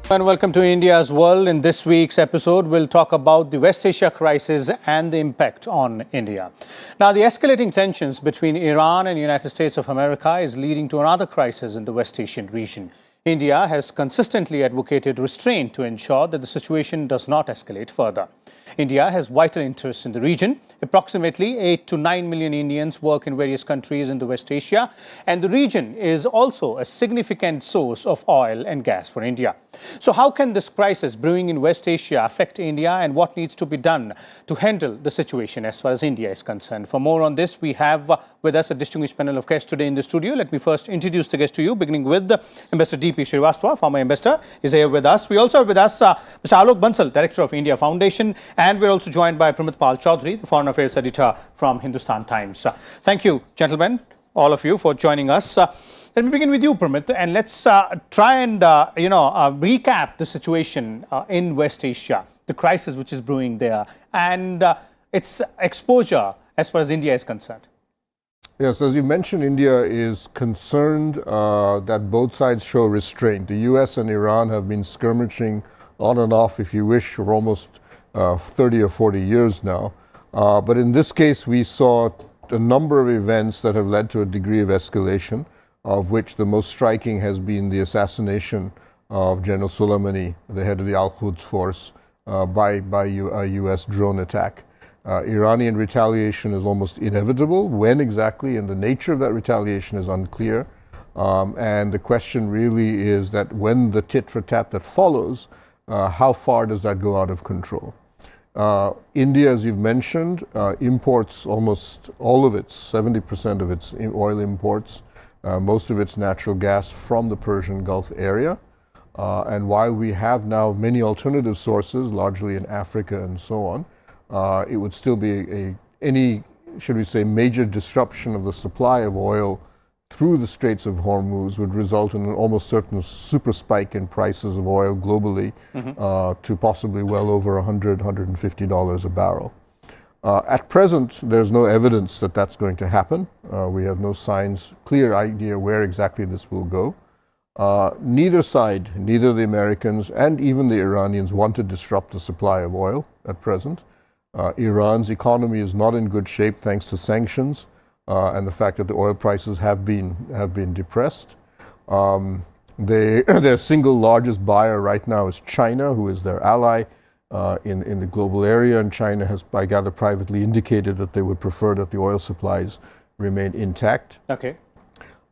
And welcome to India's World. In this week's episode, we'll talk about the West Asia crisis and the impact on India. Now, the escalating tensions between Iran and the United States of America is leading to another crisis in the West Asian region. India has consistently advocated restraint to ensure that the situation does not escalate further. India has vital interests in the region. Approximately 8 to 9 million Indians work in various countries in the West Asia, and the region is also a significant source of oil and gas for India. So how can this crisis brewing in West Asia affect India, and what needs to be done to handle the situation as far as India is concerned? For more on this, we have with us a distinguished panel of guests today in the studio. Let me first introduce the guests to you, beginning with Ambassador D.P. Srivastava, former ambassador, is here with us. We also have with us Mr. Alok Bansal, Director of India Foundation, and we're also joined by Pramit Pal Chaudhary, the Foreign Affairs Editor from Hindustan Times. Thank you, gentlemen, all of you, for joining us. Let me begin with you, Pramit, and let's try and recap the situation in West Asia, the crisis which is brewing there, and its exposure as far as India is concerned. Yes, as you mentioned, India is concerned that both sides show restraint. The US and Iran have been skirmishing on and off, if you wish, for almost 30 or 40 years now. But in this case, we saw a number of events that have led to a degree of escalation, of which the most striking has been the assassination of General Soleimani, the head of the Al-Quds force, by a US drone attack. Iranian retaliation is almost inevitable. When exactly and the nature of that retaliation is unclear. And the question really is that when the tit for tat that follows, how far does that go out of control? India, as you've mentioned, imports almost all of its, 70% of its oil imports, most of its natural gas from the Persian Gulf area. And while we have now many alternative sources, largely in Africa and so on, it would still be any, should we say, major disruption of the supply of oil through the Straits of Hormuz would result in an almost certain super spike in prices of oil globally to possibly well over $100, $150 a barrel. At present, there's no evidence that that's going to happen. We have no signs, clear idea where exactly this will go. Neither side, neither the Americans and even the Iranians, want to disrupt the supply of oil at present. Iran's economy is not in good shape thanks to sanctions and the fact that the oil prices have been depressed. Their single largest buyer right now is China, who is their ally in the global area, and China has, I gather, privately indicated that they would prefer that the oil supplies remain intact. Okay.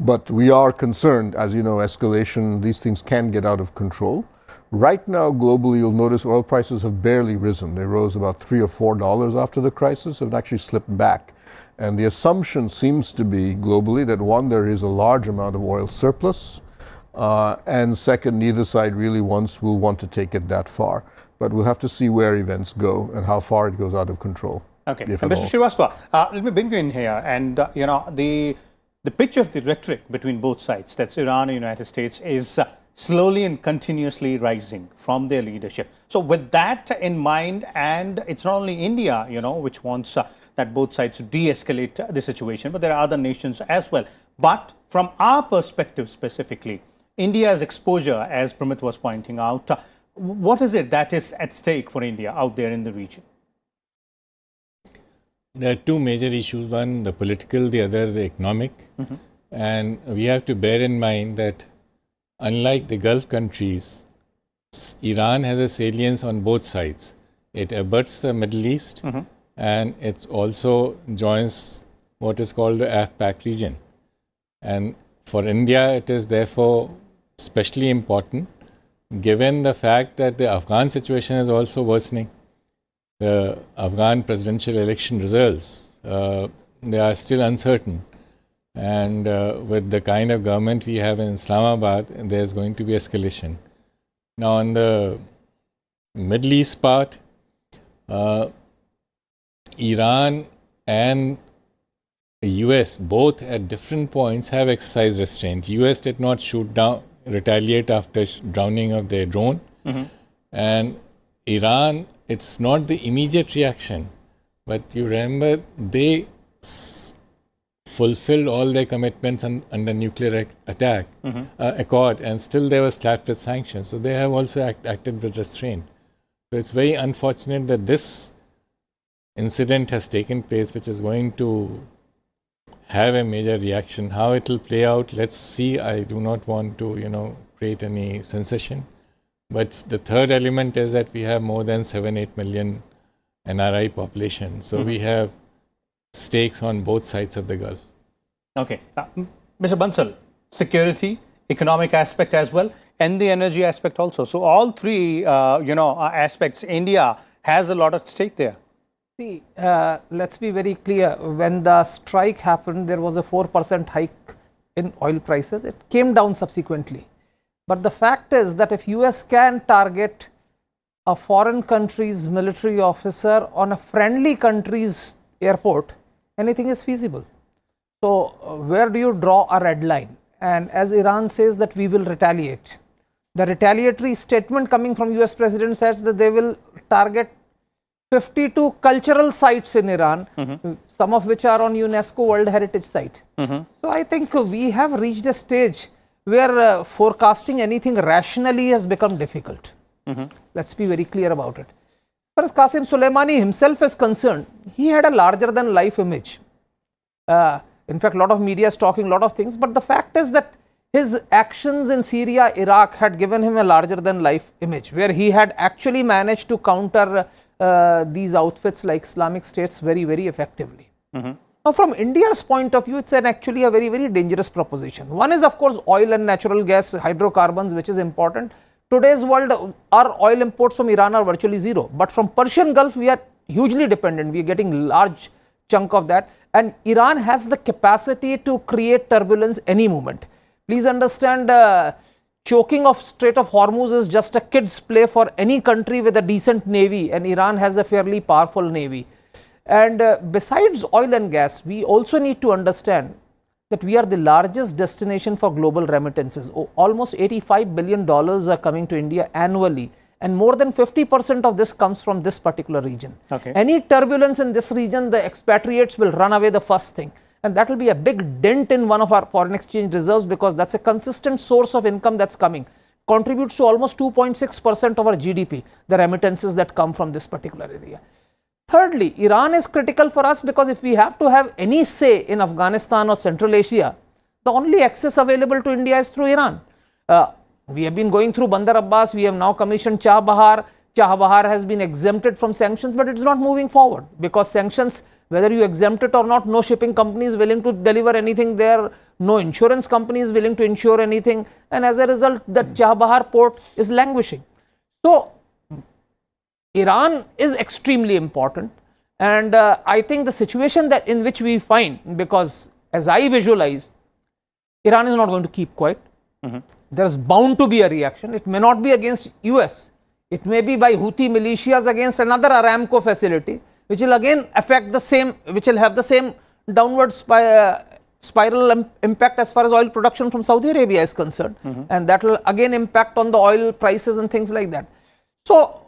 But we are concerned, as you know, escalation, these things can get out of control. Right now, globally, you'll notice oil prices have barely risen. They rose about $3 or $4 after the crisis, have actually slipped back. And the assumption seems to be globally that one, there is a large amount of oil surplus, and second, neither side really will want to take it that far. But we'll have to see where events go and how far it goes out of control. Okay, Mr. Srivastava, let me bring you in here, and the picture of the rhetoric between both sides, that's Iran and United States, is slowly and continuously rising from their leadership. So with that in mind, and it's not only India, which wants that both sides to de-escalate the situation, but there are other nations as well. But from our perspective specifically, India's exposure, as Pramit was pointing out, what is it that is at stake for India out there in the region? There are two major issues, one the political, the other the economic. And we have to bear in mind that unlike the Gulf countries, Iran has a salience on both sides. It abuts the Middle East and it also joins what is called the AFPAC region. And for India, it is therefore especially important given the fact that the Afghan situation is also worsening. The Afghan presidential election results, they are still uncertain. And with the kind of government we have in Islamabad, there's going to be escalation. Now, on the Middle East part, Iran and the US, both at different points, have exercised restraint. US did not retaliate after drowning of their drone. And Iran, it's not the immediate reaction, but you remember they fulfilled all their commitments under nuclear attack accord, and still they were slapped with sanctions. So they have also acted with restraint. So it's very unfortunate that this incident has taken place, which is going to have a major reaction. How it will play out, let's see. I do not want to, create any sensation. But the third element is that we have more than 7-8 million NRI population. So we have stakes on both sides of the Gulf. Okay. Mr. Bansal, security, economic aspect as well, and the energy aspect also. So all three, aspects, India has a lot at stake there. See, let's be very clear. When the strike happened, there was a 4% hike in oil prices. It came down subsequently. But the fact is that if US can target a foreign country's military officer on a friendly country's airport, anything is feasible. So where do you draw a red line? And as Iran says that we will retaliate, the retaliatory statement coming from US President says that they will target 52 cultural sites in Iran, some of which are on UNESCO World Heritage Site. So I think we have reached a stage where forecasting anything rationally has become difficult. Let's be very clear about it. As far as Qasem Soleimani himself is concerned, he had a larger than life image. In fact, a lot of media is talking a lot of things, but the fact is that his actions in Syria, Iraq had given him a larger than life image, where he had actually managed to counter these outfits like Islamic States very, very effectively. Now, from India's point of view, it's actually a very, very dangerous proposition. One is, of course, oil and natural gas, hydrocarbons, which is important. Today's world, our oil imports from Iran are virtually zero. But from Persian Gulf, we are hugely dependent. We are getting large chunk of that. And Iran has the capacity to create turbulence any moment. Please understand, choking of Strait of Hormuz is just a kid's play for any country with a decent navy. And Iran has a fairly powerful navy. And besides oil and gas, we also need to understand that we are the largest destination for global remittances. Almost $85 billion are coming to India annually, and more than 50% of this comes from this particular region. Any turbulence in this region, the expatriates will run away the first thing, and that will be a big dent in one of our foreign exchange reserves, because that's a consistent source of income that's coming. Contributes to almost 2.6% of our GDP, the remittances that come from this particular area. Thirdly, Iran is critical for us because if we have to have any say in Afghanistan or Central Asia, the only access available to India is through Iran. We have been going through Bandar Abbas, we have now commissioned Chabahar. Chabahar has been exempted from sanctions, but it's not moving forward because sanctions, whether you exempt it or not, no shipping company is willing to deliver anything there, no insurance company is willing to insure anything, and as a result, the Chabahar port is languishing. So, Iran is extremely important, and I think the situation that in which we find, because as I visualize, Iran is not going to keep quiet. There is bound to be a reaction. It may not be against US. It may be by Houthi militias against another Aramco facility, which will again affect the same, which will have the same downward spiral impact as far as oil production from Saudi Arabia is concerned, and that will again impact on the oil prices and things like that. So,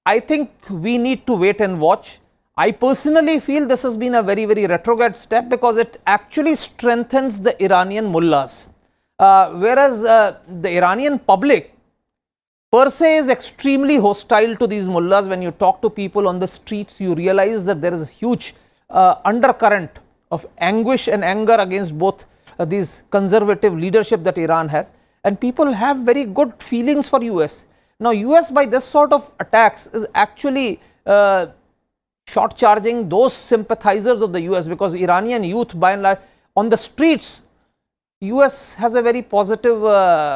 I think we need to wait and watch. I personally feel this has been a very, very retrograde step because it actually strengthens the Iranian mullahs. Whereas the Iranian public per se is extremely hostile to these mullahs. When you talk to people on the streets, you realize that there is a huge undercurrent of anguish and anger against both these conservative leadership that Iran has. And people have very good feelings for US. Now, US by this sort of attacks is actually short charging those sympathizers of the US, because Iranian youth by and large on the streets, US has a very positive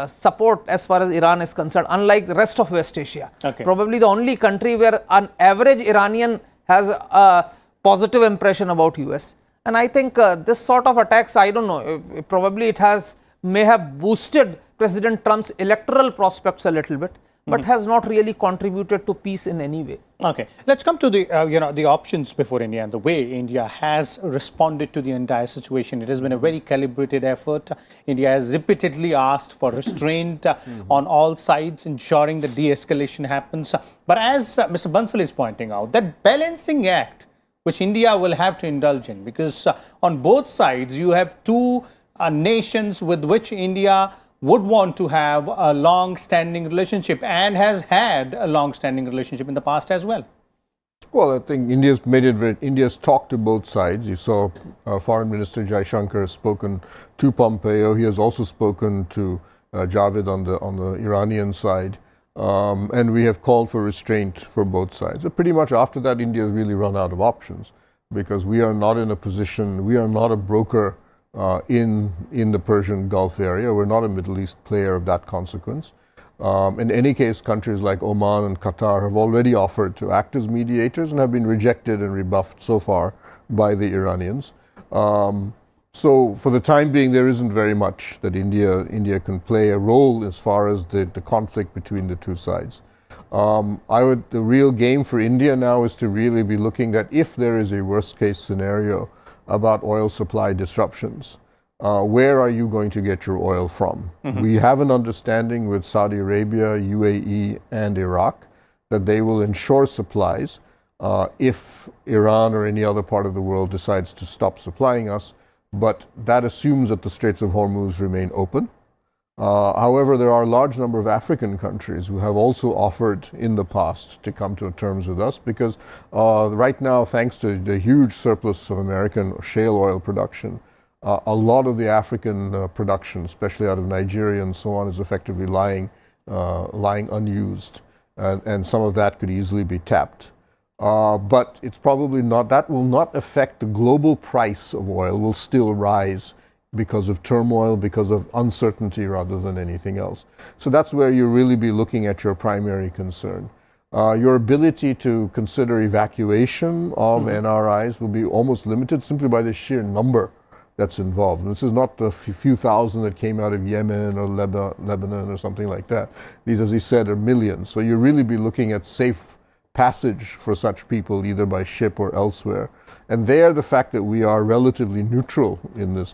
support as far as Iran is concerned, unlike the rest of West Asia. Probably the only country where an average Iranian has a positive impression about US. And I think this sort of attacks, I don't know, probably it may have boosted President Trump's electoral prospects a little bit, but has not really contributed to peace in any way. Okay, let's come to the the options before India and the way India has responded to the entire situation. It has been a very calibrated effort. India has repeatedly asked for restraint on all sides, ensuring that de-escalation happens. But as Mr. Bansal is pointing out, that balancing act which India will have to indulge in? Because on both sides, you have two nations with which India would want to have a long-standing relationship and has had a long-standing relationship in the past as well. Well, I think India's talked to both sides. You saw Foreign Minister Jaishankar has spoken to Pompeo. He has also spoken to Javed on the Iranian side. And we have called for restraint for both sides. So pretty much after that, India has really run out of options, because we are not in a position, we are not a broker in the Persian Gulf area. We're not a Middle East player of that consequence. In any case, countries like Oman and Qatar have already offered to act as mediators and have been rejected and rebuffed so far by the Iranians. So for the time being, there isn't very much that India can play a role as far as the conflict between the two sides. The real game for India now is to really be looking at, if there is a worst case scenario about oil supply disruptions, where are you going to get your oil from? We have an understanding with Saudi Arabia, UAE, and Iraq that they will ensure supplies if Iran or any other part of the world decides to stop supplying us. But that assumes that the Straits of Hormuz remain open. However, there are a large number of African countries who have also offered in the past to come to terms with us, because right now, thanks to the huge surplus of American shale oil production, a lot of the African production, especially out of Nigeria and so on, is effectively lying unused, and some of that could easily be tapped. But it's probably not, that will not affect the global price of oil, will still rise because of turmoil, because of uncertainty rather than anything else. So that's where you really be looking at your primary concern. Your ability to consider evacuation of NRIs will be almost limited simply by the sheer number that's involved. And this is not the few thousand that came out of Yemen or Lebanon or something like that. These, as he said, are millions. So you really be looking at safe passage for such people, either by ship or elsewhere. And there, the fact that we are relatively neutral in this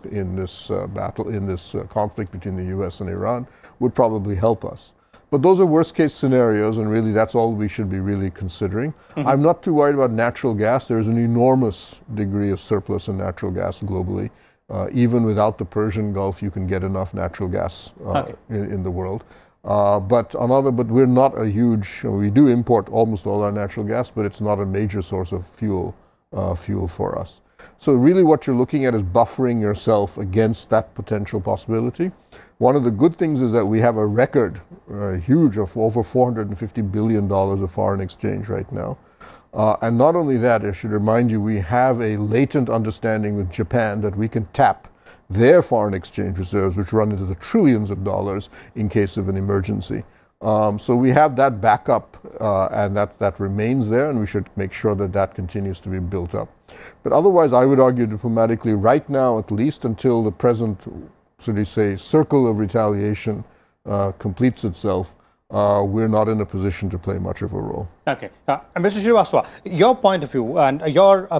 conflict between the U.S. and Iran would probably help us. But those are worst case scenarios, and really that's all we should be really considering. I'm not too worried about natural gas. There's an enormous degree of surplus in natural gas globally. Even without the Persian Gulf, you can get enough natural gas in the world. But we're not a huge, we do import almost all our natural gas, but it's not a major source of fuel for us. So really what you're looking at is buffering yourself against that potential possibility. One of the good things is that we have a record, huge, of over $450 billion of foreign exchange right now. And not only that, I should remind you, we have a latent understanding with Japan that we can tap their foreign exchange reserves, which run into the trillions of dollars in case of an emergency. So we have that backup, and that remains there, and we should make sure that that continues to be built up. But otherwise, I would argue diplomatically, right now, at least until the present, so to say, circle of retaliation completes itself, we're not in a position to play much of a role. Okay, Mr. Srivastava, your point of view and your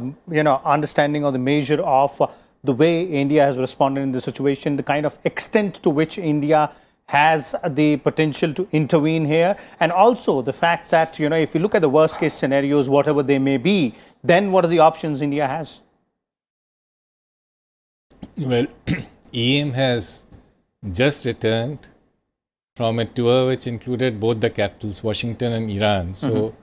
understanding of the measure of the way India has responded in this situation, the kind of extent to which India has the potential to intervene here, and also the fact that, if you look at the worst case scenarios, whatever they may be, then what are the options India has? Well, EM has just returned from a tour which included both the capitals, Washington and Iran. So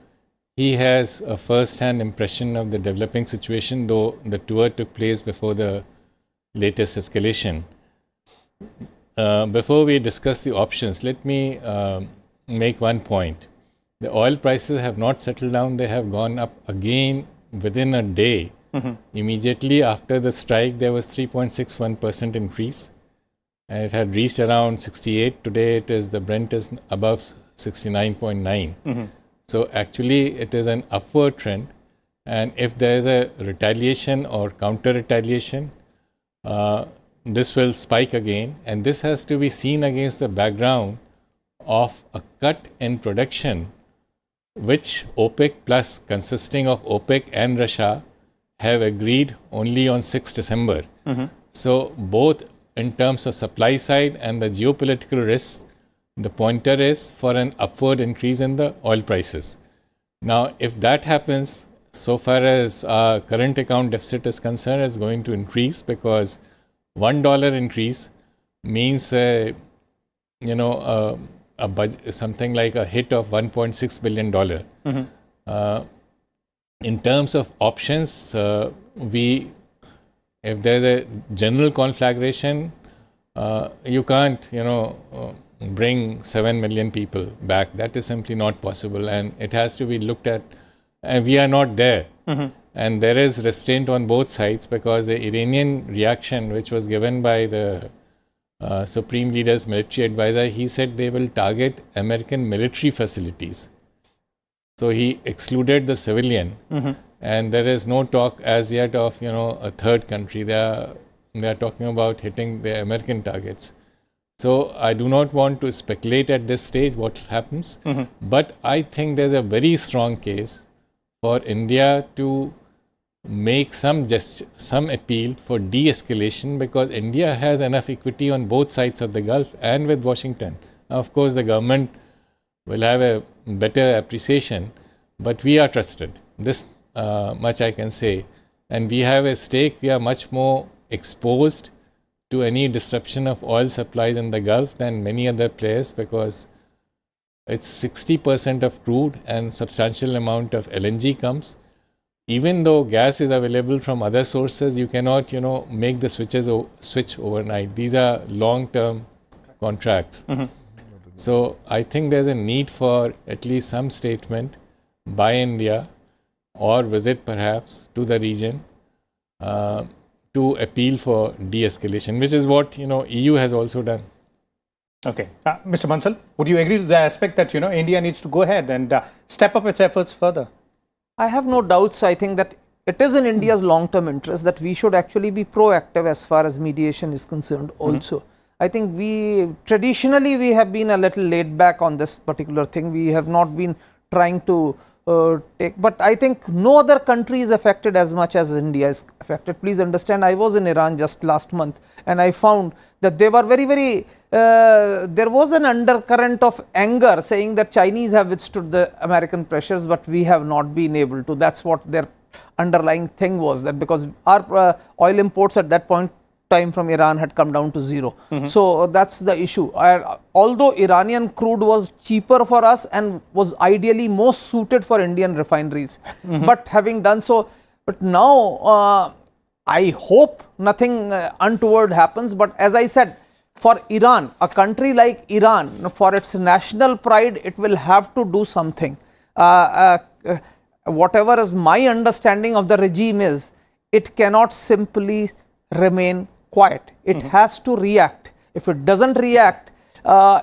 he has a first-hand impression of the developing situation, though the tour took place before the latest escalation. Before we discuss the options, let me make one point. The oil prices have not settled down. They have gone up again within a day. Immediately after the strike, there was 3.61% increase. And it had reached around 68. Today, the Brent is above 69.9. So actually, it is an upward trend. And if there is a retaliation or counter-retaliation, this will spike again, and this has to be seen against the background of a cut in production, which OPEC Plus, consisting of OPEC and Russia, have agreed only on 6 December. So both in terms of supply side and the geopolitical risks, the pointer is for an upward increase in the oil prices. Now, if that happens, so far as our current account deficit is concerned, is going to increase because $1 increase means a budget, something like a hit of $1.6 billion. In terms of options, if there's a general conflagration, you can't, bring 7 million people back. That is simply not possible, and it has to be looked at. And we are not there. And there is restraint on both sides because the Iranian reaction, which was given by the Supreme Leader's military advisor, he said they will target American military facilities. So he excluded the civilian, and there is no talk as yet of a third country. They are talking about hitting the American targets. So I do not want to speculate at this stage what happens, but I think there's a very strong case for India to make some appeal for de-escalation, because India has enough equity on both sides of the Gulf and with Washington. Now, of course, the government will have a better appreciation, but we are trusted. This much I can say. And we have a stake. We are much more exposed to any disruption of oil supplies in the Gulf than many other players, because it's 60% of crude and substantial amount of LNG comes. Even though gas is available from other sources, you cannot, make the switch overnight. These are long-term contracts. So I think there's a need for at least some statement by India or visit perhaps to the region to appeal for de-escalation, which is what EU has also done. Okay. Mr. Bansal, would you agree to the aspect that India needs to go ahead and step up its efforts further? I have no doubts. I think that it is in India's long-term interest that we should actually be proactive as far as mediation is concerned also. I think traditionally we have been a little laid back on this particular thing. We have not been trying to but I think no other country is affected as much as India is affected. Please understand, I was in Iran just last month and I found that they were very, there was an undercurrent of anger saying that Chinese have withstood the American pressures, but we have not been able to. That's what their underlying thing was, that because our oil imports at that point time from Iran had come down to zero. So that's the issue. Although Iranian crude was cheaper for us and was ideally most suited for Indian refineries, but having done so, but now I hope nothing untoward happens. But as I said, for Iran, a country like Iran, for its national pride, it will have to do something. Whatever is my understanding of the regime is, it cannot simply remain quiet. It has to react. If it doesn't react,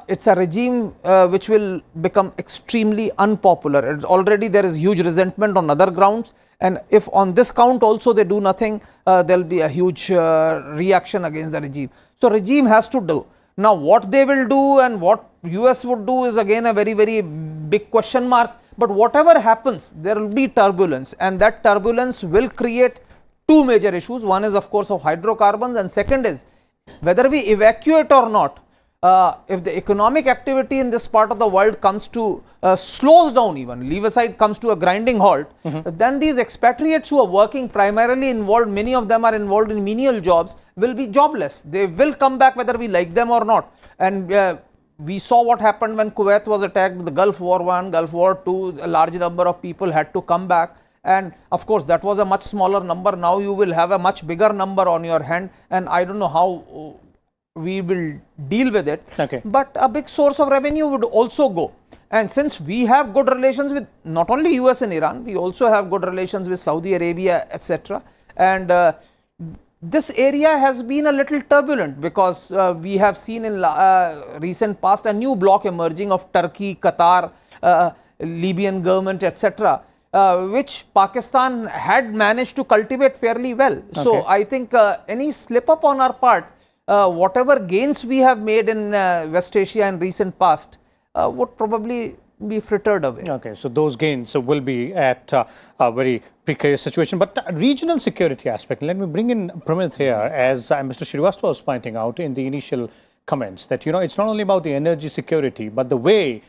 it's a regime which will become extremely unpopular. Already there is huge resentment on other grounds, and if on this count also they do nothing, there will be a huge reaction against the regime. So regime has to do. Now what they will do and what US would do is again a very, very big question mark. But whatever happens, there will be turbulence, and that turbulence will create two major issues. One is of course of hydrocarbons, and second is whether we evacuate or not. If the economic activity in this part of the world comes to slows down, even leave aside, comes to a grinding halt, then these expatriates who are working primarily involved, many of them are involved in menial jobs, will be jobless. They will come back whether we like them or not. And we saw what happened when Kuwait was attacked, the Gulf War I, Gulf War II, a large number of people had to come back. And of course, that was a much smaller number. Now you will have a much bigger number on your hand, and I don't know how we will deal with it. Okay. But a big source of revenue would also go. And since we have good relations with not only US and Iran, we also have good relations with Saudi Arabia, etc. And this area has been a little turbulent because we have seen in recent past a new bloc emerging of Turkey, Qatar, Libyan government, etc. Which Pakistan had managed to cultivate fairly well. Okay. So I think any slip up on our part, whatever gains we have made in West Asia in recent past would probably be frittered away. Okay, so those gains will be at a very precarious situation. But regional security aspect, let me bring in Pramit here, as Mr. Srivastava was pointing out in the initial comments, that it's not only about the energy security, but the way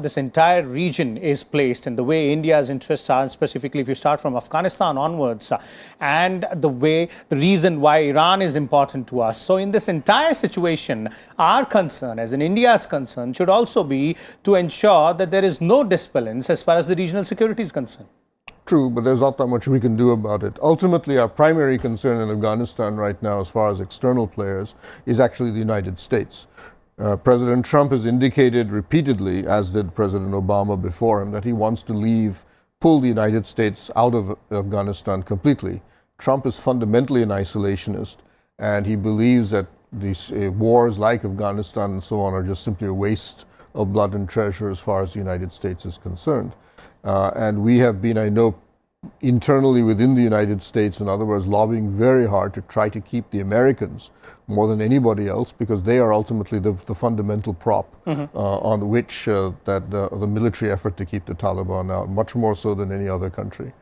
this entire region is placed and the way India's interests are, and specifically if you start from Afghanistan onwards, and the reason why Iran is important to us. So in this entire situation, our concern, as in India's concern, should also be to ensure that there is no disbalance as far as the regional security is concerned. True, but there's not that much we can do about it. Ultimately, our primary concern in Afghanistan right now, as far as external players, is actually the United States. President Trump has indicated repeatedly, as did President Obama before him, that he wants to pull the United States out of Afghanistan completely. Trump is fundamentally an isolationist, and he believes that these wars like Afghanistan and so on are just simply a waste of blood and treasure as far as the United States is concerned. And we have been, I know, internally within the United States, in other words, lobbying very hard to try to keep the Americans more than anybody else, because they are ultimately the fundamental prop on which the military effort to keep the Taliban out, much more so than any other country.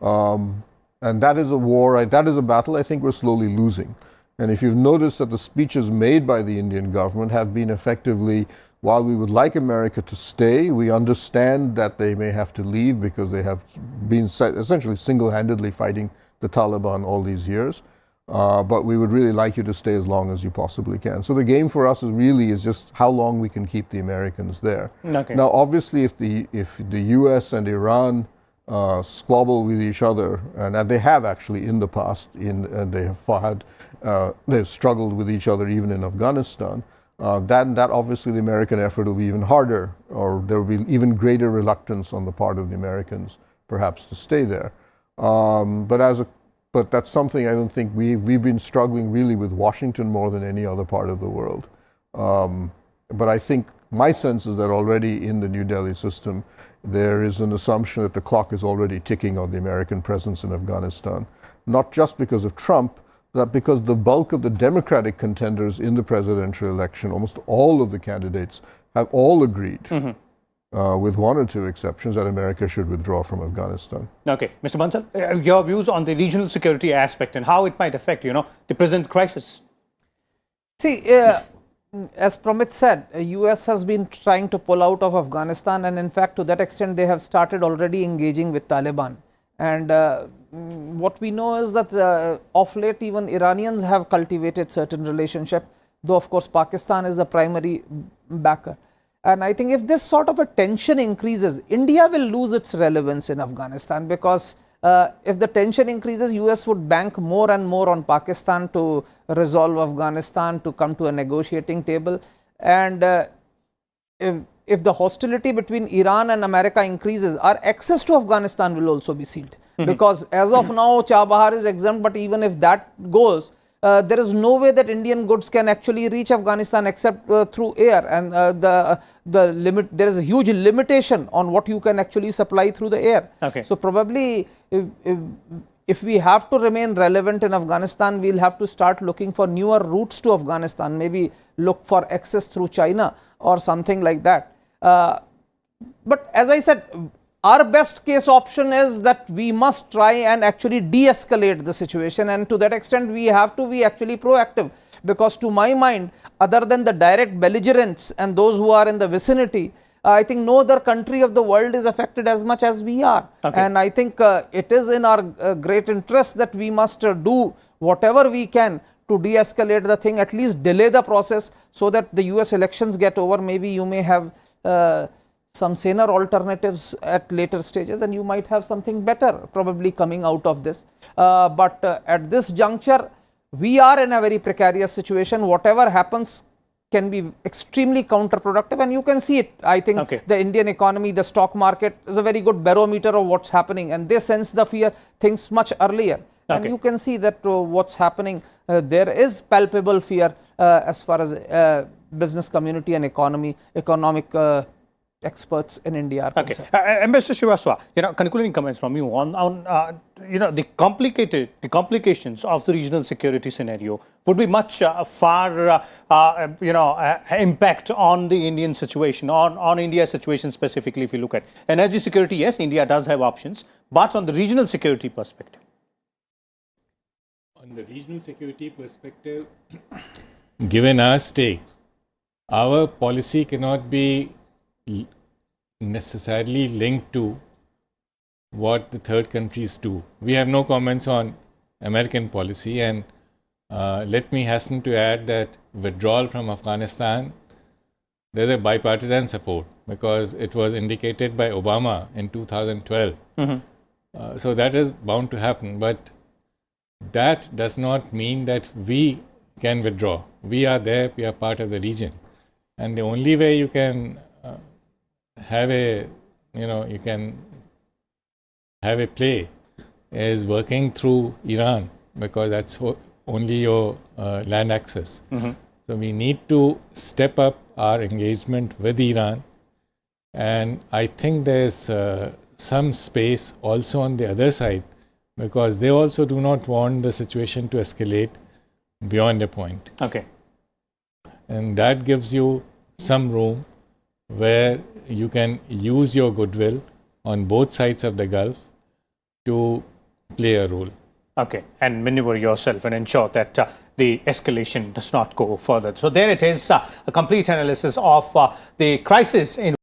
And that is a war, that is a battle I think we're slowly losing. And if you've noticed that the speeches made by the Indian government have been effectively, while we would like America to stay, we understand that they may have to leave because they have been essentially single-handedly fighting the Taliban all these years. But we would really like you to stay as long as you possibly can. So the game for us is just how long we can keep the Americans there. Okay. Now, obviously, if the U.S. and Iran squabble with each other, and they have actually in the past, and they've struggled with each other even in Afghanistan. That obviously the American effort will be even harder, or there will be even greater reluctance on the part of the Americans, perhaps, to stay there. But that's something I don't think we've been struggling really with Washington more than any other part of the world. But I think my sense is that already in the New Delhi system, there is an assumption that the clock is already ticking on the American presence in Afghanistan, not just because of Trump, that because the bulk of the Democratic contenders in the presidential election, almost all of the candidates, have all agreed, with one or two exceptions, that America should withdraw from Afghanistan. Okay. Mr. Bansal, your views on the regional security aspect and how it might affect, the present crisis? See, as Pramit said, US has been trying to pull out of Afghanistan, and in fact, to that extent, they have started already engaging with Taliban. And what we know is that of late, even Iranians have cultivated certain relationship, though of course Pakistan is the primary backer. And I think if this sort of a tension increases, India will lose its relevance in Afghanistan, because if the tension increases, US would bank more and more on Pakistan to resolve Afghanistan, to come to a negotiating table. And if the hostility between Iran and America increases, our access to Afghanistan will also be sealed. Because as of now, Chabahar is exempt, but even if that goes, there is no way that Indian goods can actually reach Afghanistan except through air. And there is a huge limitation on what you can actually supply through the air. Okay. So probably if we have to remain relevant in Afghanistan, we'll have to start looking for newer routes to Afghanistan, maybe look for access through China or something like that. But as I said, our best case option is that we must try and actually de-escalate the situation, and to that extent we have to be actually proactive, because to my mind, other than the direct belligerents and those who are in the vicinity, I think no other country of the world is affected as much as we are. Okay. And I think it is in our great interest that we must do whatever we can to de-escalate the thing, at least delay the process so that the US elections get over. Maybe you may have some saner alternatives at later stages, and you might have something better probably coming out of this. But at this juncture, we are in a very precarious situation. Whatever happens can be extremely counterproductive, and you can see it. I think the Indian economy, the stock market is a very good barometer of what's happening, and they sense the fear things much earlier. And you can see that what's happening, there is palpable fear as far as business community and economic experts in India are concerned. Ambassador Srivastava, concluding comments from you on the complications of the regional security scenario would be much far impact on the Indian situation, on India's situation specifically. If you look at energy security, yes, India does have options, but on the regional security perspective. On the regional security perspective, given our stakes, our policy cannot be necessarily linked to what the third countries do. We have no comments on American policy, and let me hasten to add that withdrawal from Afghanistan, there's a bipartisan support because it was indicated by Obama in 2012. So that is bound to happen, but that does not mean that we can withdraw. We are there, we are part of the region. And the only way you can have a, you can have a play is working through Iran, because that's only your land access. So we need to step up our engagement with Iran, and I think there's some space also on the other side, because they also do not want the situation to escalate beyond a point. Okay. And that gives you some room where you can use your goodwill on both sides of the Gulf to play a role. Okay, and maneuver yourself and ensure that the escalation does not go further. So there it is, a complete analysis of the crisis in